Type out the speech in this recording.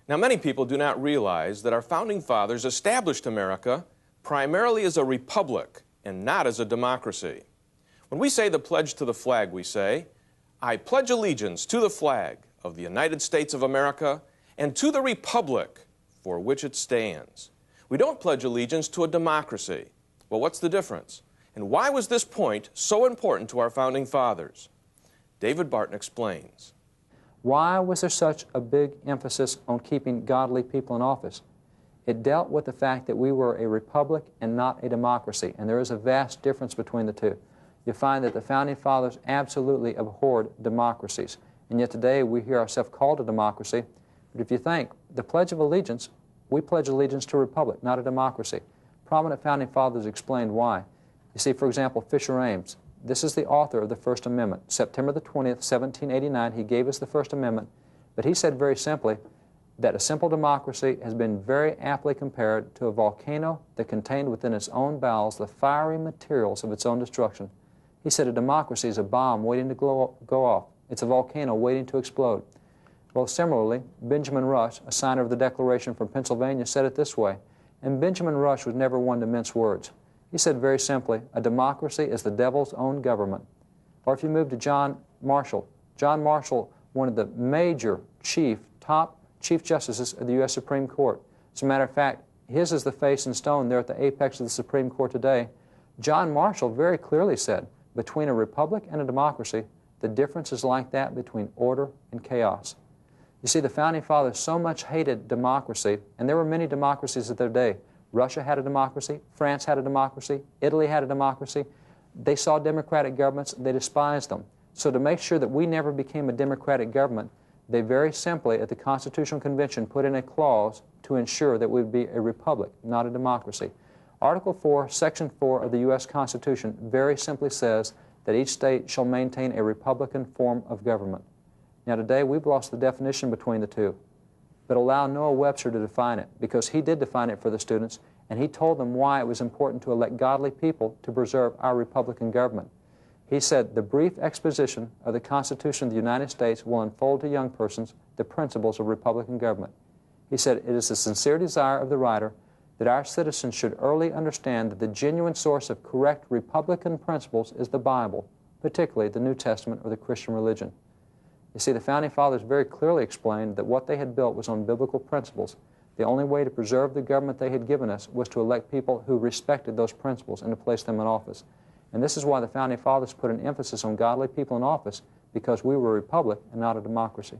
Now, many people do not realize that our Founding Fathers established America primarily as a republic and not as a democracy. When we say the pledge to the flag, we say, "I pledge allegiance to the flag of the United States of America and to the republic for which it stands." We don't pledge allegiance to a democracy. Well, what's the difference? And why was this point so important to our Founding Fathers? David Barton explains. Why was there such a big emphasis on keeping godly people in office? It dealt with the fact that we were a republic and not a democracy, and there is a vast difference between the two. You find that the Founding Fathers absolutely abhorred democracies, and yet today we hear ourselves called a democracy. But if you think, the Pledge of Allegiance, we pledge allegiance to a republic, not a democracy. Prominent Founding Fathers explained why. You see, for example, Fisher Ames. This is the author of the First Amendment. September the 20th, 1789, he gave us the First Amendment, but he said very simply that a simple democracy has been very aptly compared to a volcano that contained within its own bowels the fiery materials of its own destruction. He said a democracy is a bomb waiting to go off. It's a volcano waiting to explode. Well, similarly, Benjamin Rush, a signer of the Declaration from Pennsylvania, said it this way, and Benjamin Rush was never one to mince words. He said very simply, a democracy is the devil's own government. Or if you move to John Marshall, one of the major top Chief Justices of the U.S. Supreme Court. As a matter of fact, his is the face and stone there at the apex of the Supreme Court today. John Marshall very clearly said, between a republic and a democracy, the difference is like that between order and chaos. You see, the Founding Fathers so much hated democracy, and there were many democracies of their day. Russia had a democracy, France had a democracy, Italy had a democracy. They saw democratic governments, they despised them. So to make sure that we never became a democratic government, they very simply, at the Constitutional Convention, put in a clause to ensure that we would be a republic, not a democracy. Article 4, Section 4 of the U.S. Constitution very simply says that each state shall maintain a republican form of government. Now today we've lost the definition between the two, but allow Noah Webster to define it, because he did define it for the students, and he told them why it was important to elect godly people to preserve our republican government. He said, the brief exposition of the Constitution of the United States will unfold to young persons the principles of republican government. He said, it is the sincere desire of the writer that our citizens should early understand that the genuine source of correct republican principles is the Bible, particularly the New Testament or the Christian religion. You see, the Founding Fathers very clearly explained that what they had built was on biblical principles. The only way to preserve the government they had given us was to elect people who respected those principles and to place them in office. And this is why the Founding Fathers put an emphasis on godly people in office, because we were a republic and not a democracy.